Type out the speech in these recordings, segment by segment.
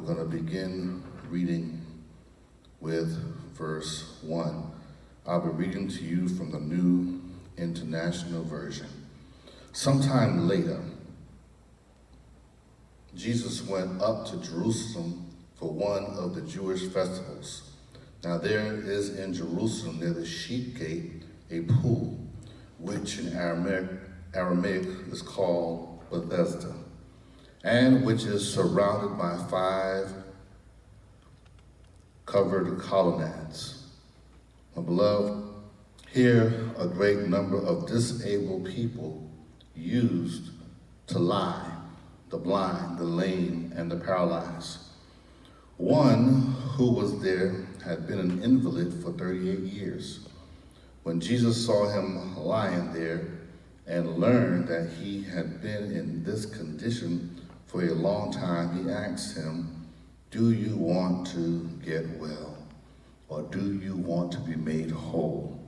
going to begin reading with verse 1. I'll be reading to you from the New International Version. Sometime later, Jesus went up to Jerusalem for one of the Jewish festivals. Now there is in Jerusalem near the sheep gate a pool, which in Aramaic is called Bethesda, and which is surrounded by 5 covered colonnades. My beloved, here a great number of disabled people used to lie, the blind, the lame, and the paralyzed. One who was there had been an invalid for 38 years. When Jesus saw him lying there and learned that he had been in this condition for a long time, he asked him, "Do you want to get well, or do you want to be made whole?"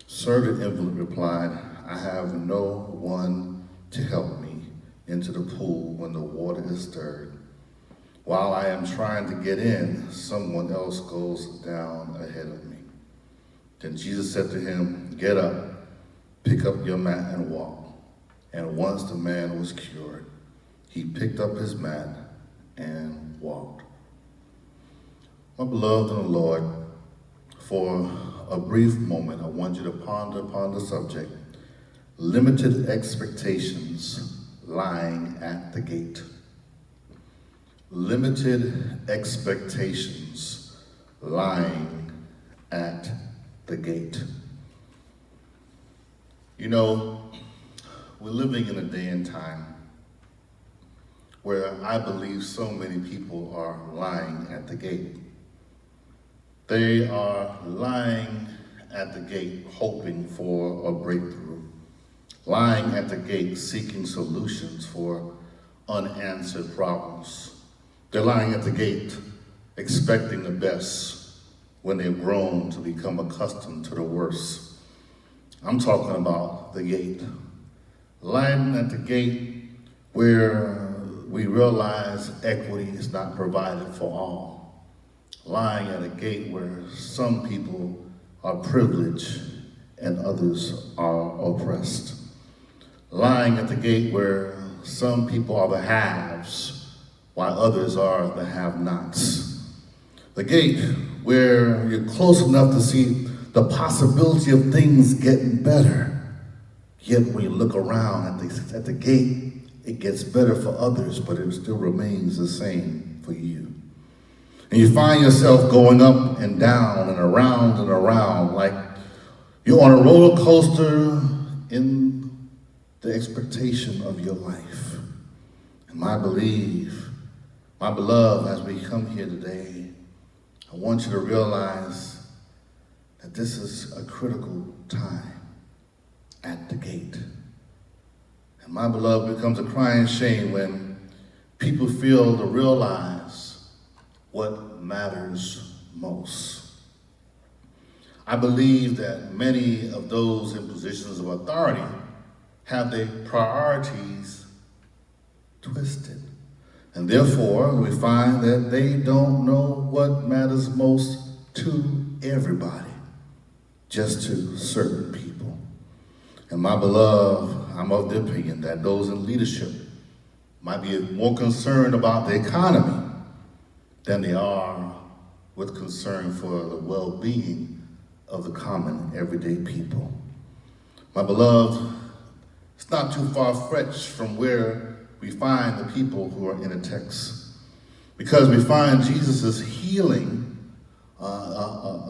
"Sir," the invalid replied, "I have no one to help me into the pool when the water is stirred. While I am trying to get in, someone else goes down ahead of me." Then Jesus said to him, "Get up, pick up your mat and walk." And once the man was cured, he picked up his mat and walked. My beloved in the Lord, for a brief moment, I want you to ponder upon the subject, limited expectations lying at the gate. Limited expectations lying at the gate. You know, we're living in a day and time where I believe so many people are lying at the gate. They are lying at the gate hoping for a breakthrough, lying at the gate seeking solutions for unanswered problems. They're lying at the gate expecting the best when they've grown to become accustomed to the worst. I'm talking about the gate. Lying at the gate where we realize equity is not provided for all. Lying at a gate where some people are privileged and others are oppressed. Lying at the gate where some people are the haves while others are the have-nots. The gate where you're close enough to see the possibility of things getting better. Yet when you look around at the gate, it gets better for others, but it still remains the same for you. And you find yourself going up and down and around like you're on a roller coaster in the expectation of your life. And I believe, my beloved, as we come here today, I want you to realize that this is a critical time at the gate. And my beloved, becomes a crying shame when people fail to realize what matters most. I believe that many of those in positions of authority have their priorities twisted. And therefore, we find that they don't know what matters most to everybody, just to certain people. And my beloved, I'm of the opinion that those in leadership might be more concerned about the economy than they are with concern for the well-being of the common everyday people. My beloved, it's not too far-fetched from where we find the people who are in a text, because we find Jesus is healing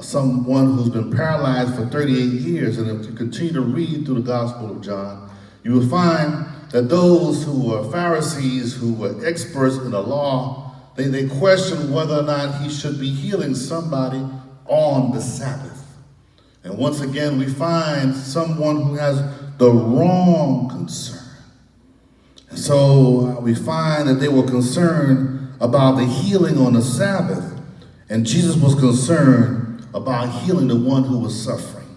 someone who's been paralyzed for 38 years. And if you continue to read through the Gospel of John, you will find that those who were Pharisees, who were experts in the law, they questioned whether or not he should be healing somebody on the Sabbath. And once again, we find someone who has the wrong concern. And so we find that they were concerned about the healing on the Sabbath, and Jesus was concerned about healing the one who was suffering.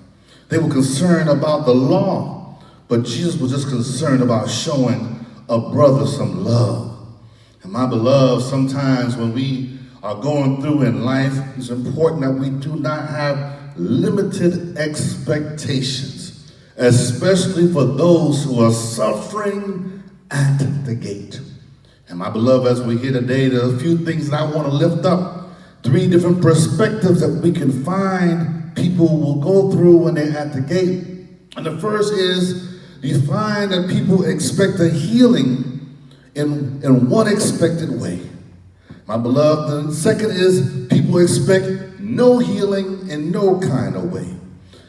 They were concerned about the law, but Jesus was just concerned about showing a brother some love. And my beloved, sometimes when we are going through in life, it's important that we do not have limited expectations, especially for those who are suffering at the gate. And my beloved, as we're here today, there are a few things that I want to lift up. 3 different perspectives that we can find people will go through when they're at the gate. And the first is, you find that people expect a healing in one expected way. My beloved, the second is, people expect no healing in no kind of way.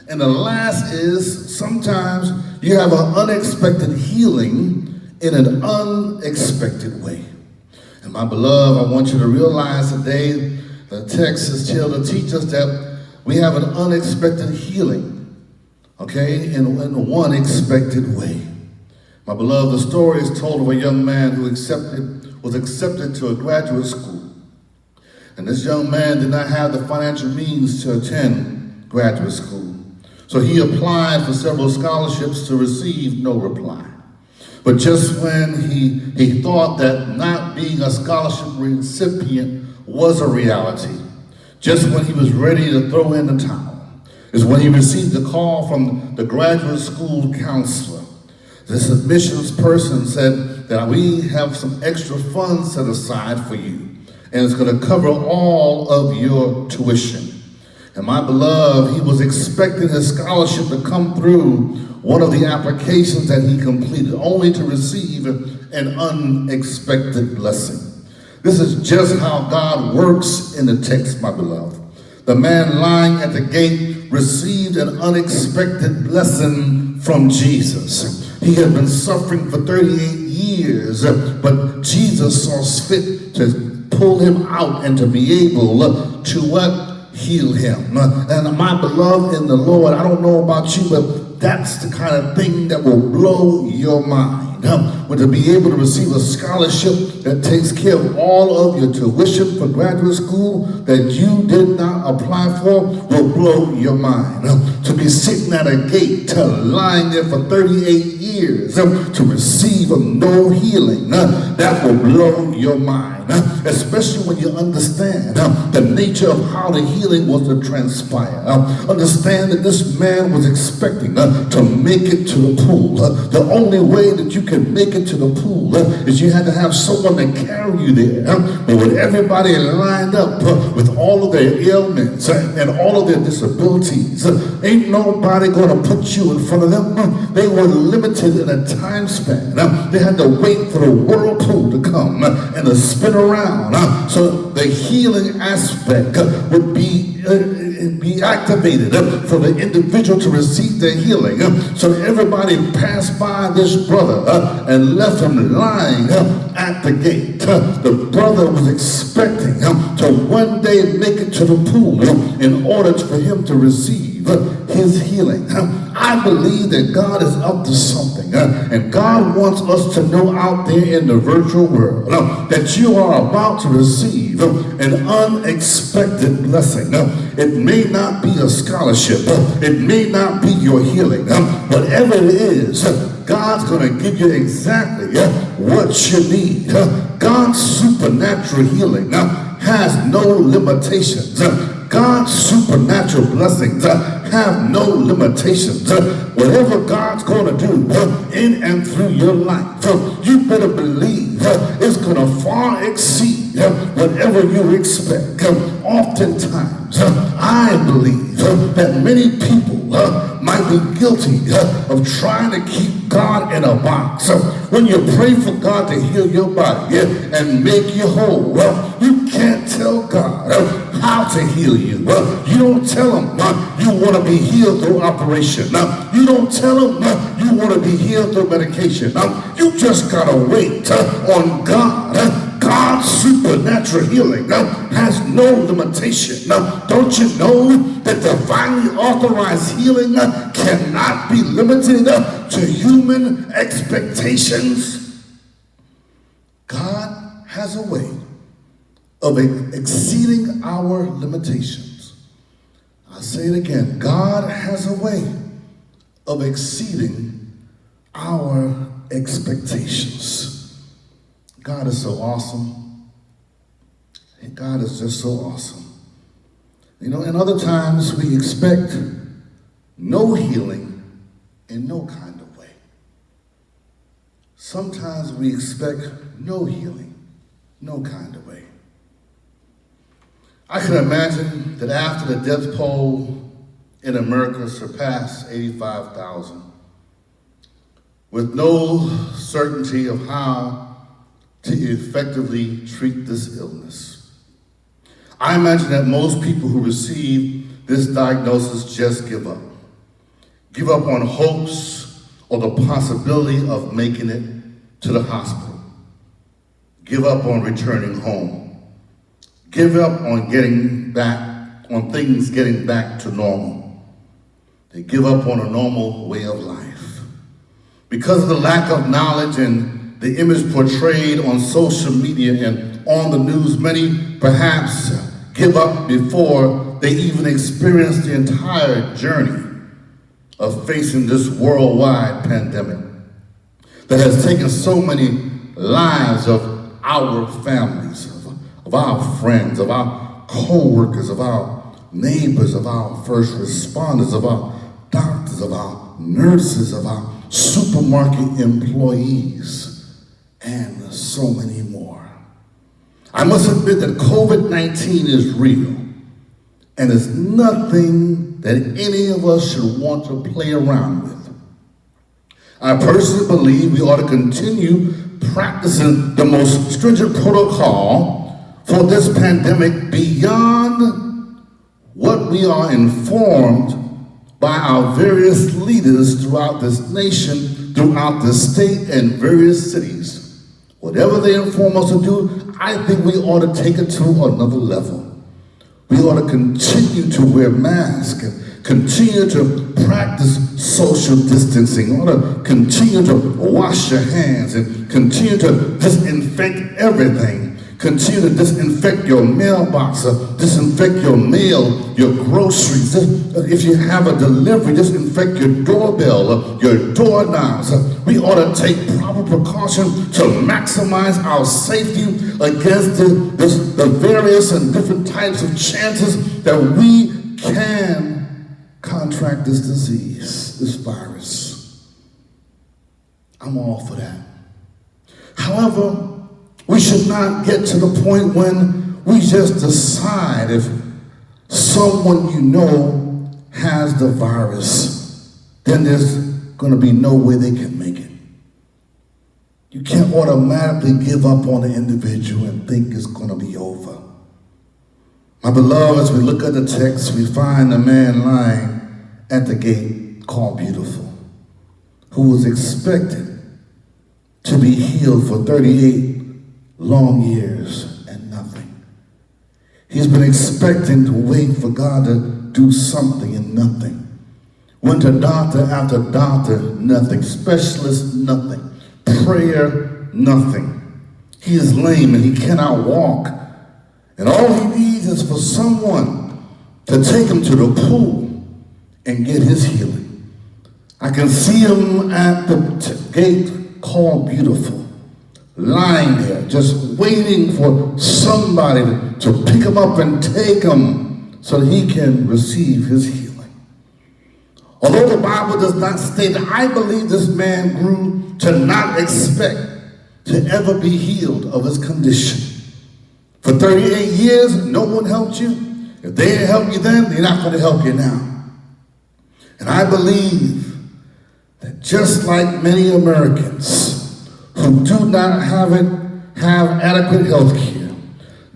And the last is, sometimes you have an unexpected healing in an unexpected way. And my beloved, I want you to realize today, the text is here to teach us that we have an unexpected healing, okay, in one expected way. My beloved, the story is told of a young man who was accepted to a graduate school. And this young man did not have the financial means to attend graduate school. So he applied for several scholarships to receive no reply. But just when he thought that not being a scholarship recipient was a reality, just when he was ready to throw in the towel, is when he received a call from the graduate school counselor. This admissions person said that we have some extra funds set aside for you, and it's going to cover all of your tuition. And my beloved, he was expecting his scholarship to come through one of the applications that he completed, only to receive an unexpected blessing. This is just how God works in the text, my beloved. The man lying at the gate received an unexpected blessing from Jesus. He had been suffering for 38 years, but Jesus saw fit to pull him out and to be able to what? Heal him. And my beloved in the Lord, I don't know about you, but that's the kind of thing that will blow your mind. But to be able to receive a scholarship that takes care of all of your tuition for graduate school that you did not apply for will blow your mind. To be sitting at a gate, lying there for 38 years, to receive no healing, that will blow your mind. Especially when you understand the nature of how the healing was to transpire. Understand that this man was expecting to make it to the pool. The only way that you can make it to the pool is you had to have someone to carry you there. But with everybody lined up with all of their ailments and all of their disabilities, ain't nobody going to put you in front of them. They were limited in a time span. They had to wait for the whirlpool to come and to spin around. So the healing aspect would be activated for the individual to receive the healing. So everybody passed by this brother and left him lying at the gate. The brother was expecting to one day make it to the pool in order for him to receive his healing. I believe that God is up to something, and God wants us to know out there in the virtual world that you are about to receive an unexpected blessing. It may not be a scholarship, it may not be your healing, whatever it is, God's going to give you exactly what you need. God's supernatural healing has no limitations. God's supernatural blessings have no limitations. Whatever God's going to do in and through your life, you better believe it's going to far exceed whatever you expect. Oftentimes, I believe that many people might be guilty of trying to keep God in a box. When you pray for God to heal your body and make you whole, you can't tell God how to heal you. You don't tell him you want to be healed through operation. You don't tell him you want to be healed through medication. You just got to wait on God. God's supernatural healing has no limitation. Don't you know that divinely authorized healing cannot be limited to human expectations? God has a way of exceeding our limitations. I'll say it again. God has a way of exceeding our expectations. God is so awesome. God is just so awesome. You know, and other times we expect no healing in no kind of way. Sometimes we expect no healing, no kind of way. I can imagine that after the death toll in America surpassed 85,000, with no certainty of how to effectively treat this illness, I imagine that most people who receive this diagnosis just give up. Give up on hopes or the possibility of making it to the hospital. Give up on returning home. Give up on things getting back to normal. They give up on a normal way of life. Because of the lack of knowledge and the image portrayed on social media and on the news, many perhaps give up before they even experience the entire journey of facing this worldwide pandemic that has taken so many lives of our families, of our friends, of our co-workers, of our neighbors, of our first responders, of our doctors, of our nurses, of our supermarket employees, and so many more. I must admit that COVID-19 is real, and it's nothing that any of us should want to play around with. I personally believe we ought to continue practicing the most stringent protocol for this pandemic beyond what we are informed by our various leaders throughout this nation, throughout the state, and various cities. Whatever they inform us to do, I think we ought to take it to another level. We ought to continue to wear masks and continue to practice social distancing. We ought to continue to wash your hands and continue to disinfect everything. Continue to disinfect your mailbox, disinfect your mail, your groceries. If you have a delivery, disinfect your doorbell, your doorknobs. We ought to take proper precaution to maximize our safety against the various and different types of chances that we can contract this disease, this virus. I'm all for that. However, we should not get to the point when we just decide if someone you know has the virus, then there's going to be no way they can make it. You can't automatically give up on the individual and think it's going to be over. My beloved, as we look at the text, we find a man lying at the gate called Beautiful, who was expected to be healed for 38 long years and nothing. He's been expecting to wait for God to do something and nothing. Went to doctor after doctor, nothing. Specialist, nothing. Prayer, nothing. He is lame and he cannot walk. And all he needs is for someone to take him to the pool and get his healing. I can see him at the gate called Beautiful, lying there, just waiting for somebody to pick him up and take him so that he can receive his healing. Although the Bible does not state that, I believe this man grew to not expect to ever be healed of his condition. For 38 years, no one helped you. If they didn't help you then, they're not going to help you now. And I believe that just like many Americans who do not have adequate health care,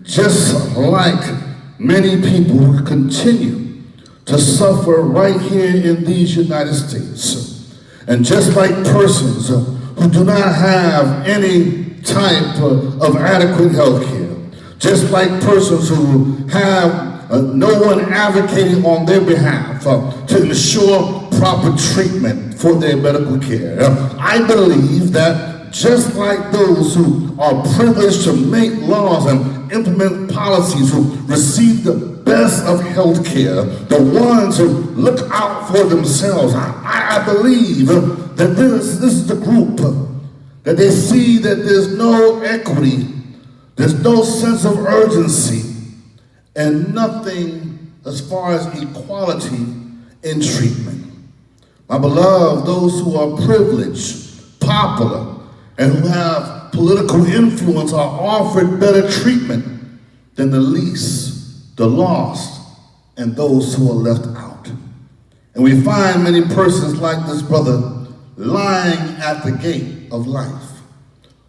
just like many people who continue to suffer right here in these United States, and just like persons who do not have any type of adequate health care, just like persons who have no one advocating on their behalf to ensure proper treatment for their medical care, I believe that just like those who are privileged to make laws and implement policies, who receive the best of health care, the ones who look out for themselves, I believe that this is the group that they see that there's no equity, there's no sense of urgency, and nothing as far as equality in treatment. My beloved, those who are privileged, popular, and who have political influence are offered better treatment than the least, the lost, and those who are left out. And we find many persons like this brother lying at the gate of life,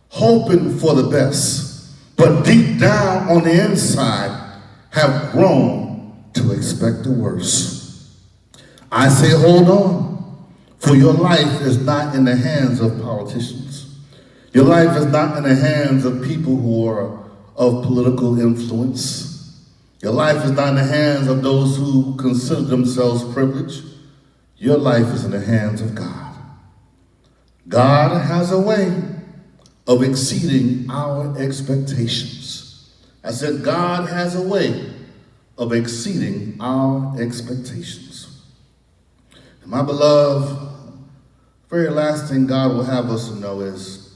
hoping for the best, but deep down on the inside have grown to expect the worst. I say hold on, for your life is not in the hands of politicians. Your life is not in the hands of people who are of political influence. Your life is not in the hands of those who consider themselves privileged. Your life is in the hands of God. God has a way of exceeding our expectations. I said God has a way of exceeding our expectations. And my beloved, very last thing God will have us to know is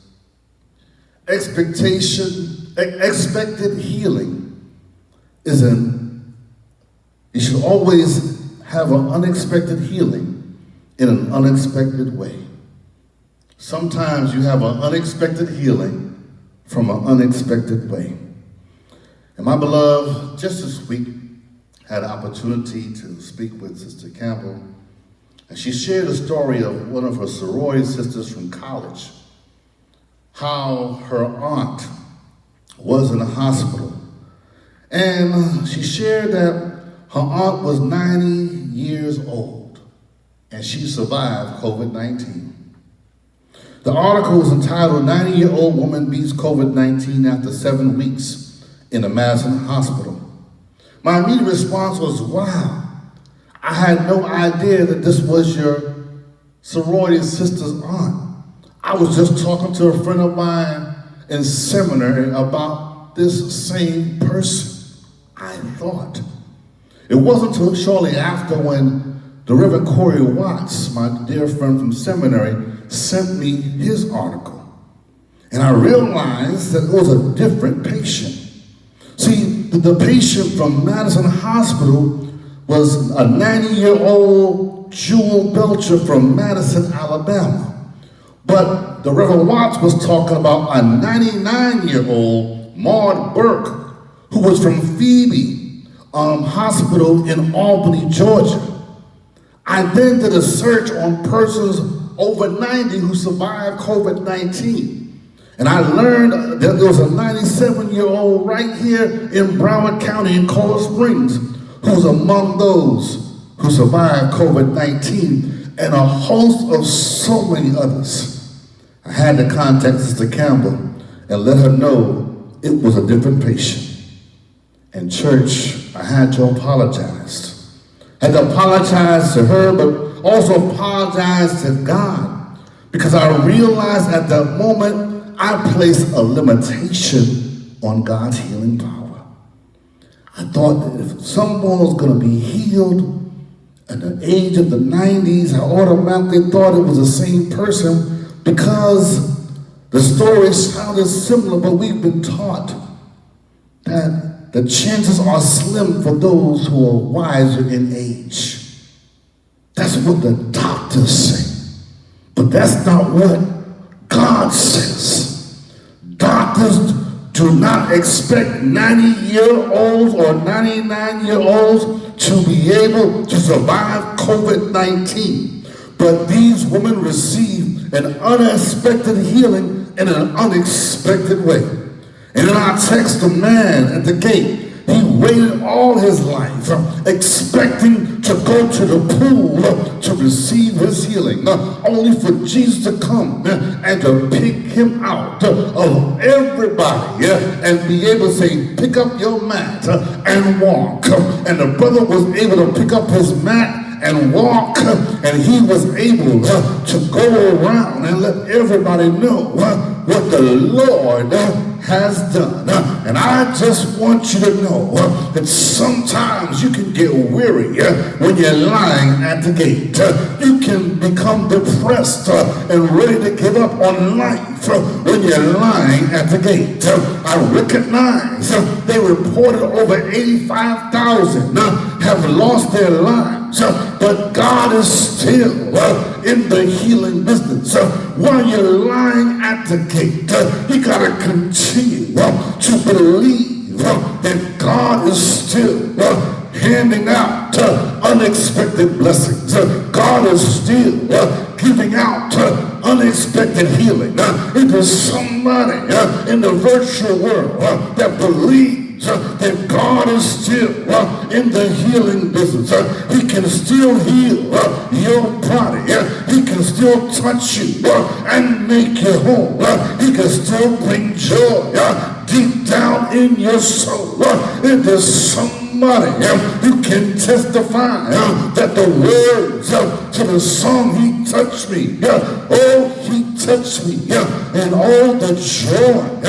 expected healing you should always have an unexpected healing in an unexpected way. Sometimes you have an unexpected healing from an unexpected way. And my beloved, just this week, had an opportunity to speak with Sister Campbell, and she shared a story of one of her sorority sisters from college, how her aunt was in a hospital. And she shared that her aunt was 90 years old, and she survived COVID-19. The article was entitled, 90-Year-Old Woman Beats COVID-19 After 7 Weeks in a Madison Hospital. My immediate response was, wow, I had no idea that this was your sorority sister's aunt. I was just talking to a friend of mine in seminary about this same person. I thought. It wasn't until shortly after when the Reverend Corey Watts, my dear friend from seminary, sent me his article. And I realized that it was a different patient. See, the patient from Madison Hospital was a 90-year-old Jewel Belcher from Madison, Alabama. But the Reverend Watts was talking about a 99-year-old Maud Burke, who was from Phoebe Hospital in Albany, Georgia. I then did a search on persons over 90 who survived COVID-19. And I learned that there was a 97-year-old right here in Broward County in Coral Springs who was among those who survived COVID-19, and a host of so many others. I had to contact Sister Campbell and let her know it was a different patient. In church, I had to apologize. I had to apologize to her, but also apologize to God, because I realized at that moment I placed a limitation on God's healing power. I thought that if someone was going to be healed at the age of the 90s, I automatically thought it was the same person because the story sounded similar, but we've been taught that the chances are slim for those who are wiser in age. That's what the doctors say. But that's not what God says. Doctors do not expect 90-year-olds or 99-year-olds to be able to survive COVID-19. But these women received an unexpected healing in an unexpected way. And in our text, the man at the gate, he waited all his life expecting to go to the pool to receive his healing, only for Jesus to come and to pick him out of everybody and be able to say, pick up your mat and walk. And the brother was able to pick up his mat and walk, and he was able to go around and let everybody know what the Lord has done. And I just want you to know that sometimes you can get weary when you're lying at the gate. You can become depressed and ready to give up on life when you're lying at the gate. I recognize they reported over 85,000 have lost their lives, but God is still in the healing business. While you're lying at the gate, you got to continue to believe that God is still handing out unexpected blessings. God is still giving out unexpected healing into somebody in the virtual world that believes that God is still in the healing business. He can still heal your body. He can still touch you and make you whole. He can still bring joy deep down in your soul. It is somebody who can testify that the words to the song, He touched me, oh, He touched me, and all the joy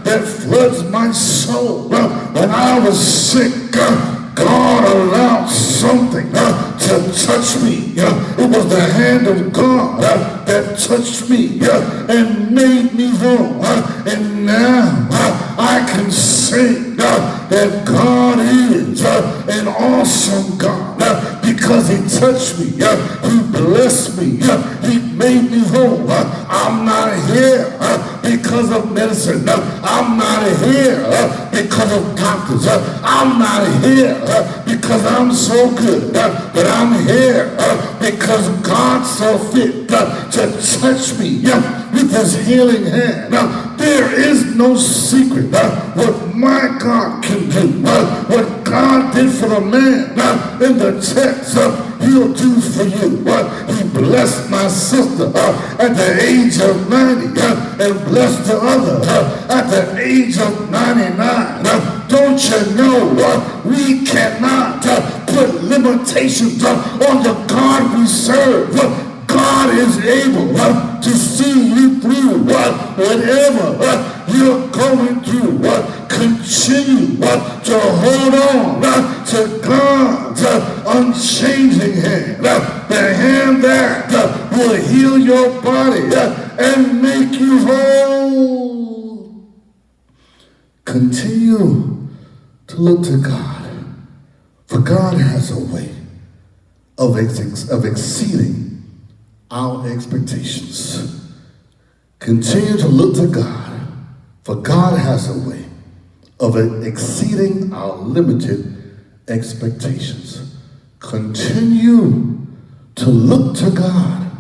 that floods my soul. When I was sick, God allowed something to touch me. It was the hand of God that touched me and made me whole. And now I can say that God is an awesome God because He touched me. He blessed me. He made me whole. I'm not here because of medicine. I'm not here because of doctors. I'm not here because I'm so good, but I'm here because God saw fit to touch me with His healing hand. There is no secret what my God can do. What God did for the man in the text, He'll do for you. He blessed my sister at the age of 90 and blessed the other at the age of 99. Don't you know we cannot put limitations on the God we serve. God is able to see you through whatever you're going through. Continue to hold on to God's unchanging hand, the hand that will heal your body and make you whole. Continue to look to God, for God has a way of exceeding our expectations. Continue to look to God, for God has a way of exceeding our limited expectations. Continue to look to God,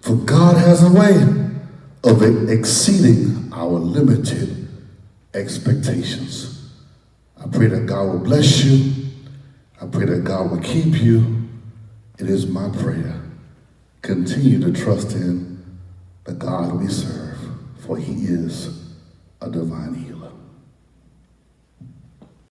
for God has a way of exceeding our limited expectations. I pray that God will bless you. I pray that God will keep you. It is my prayer. Continue to trust in the God we serve, for He is a divine healer.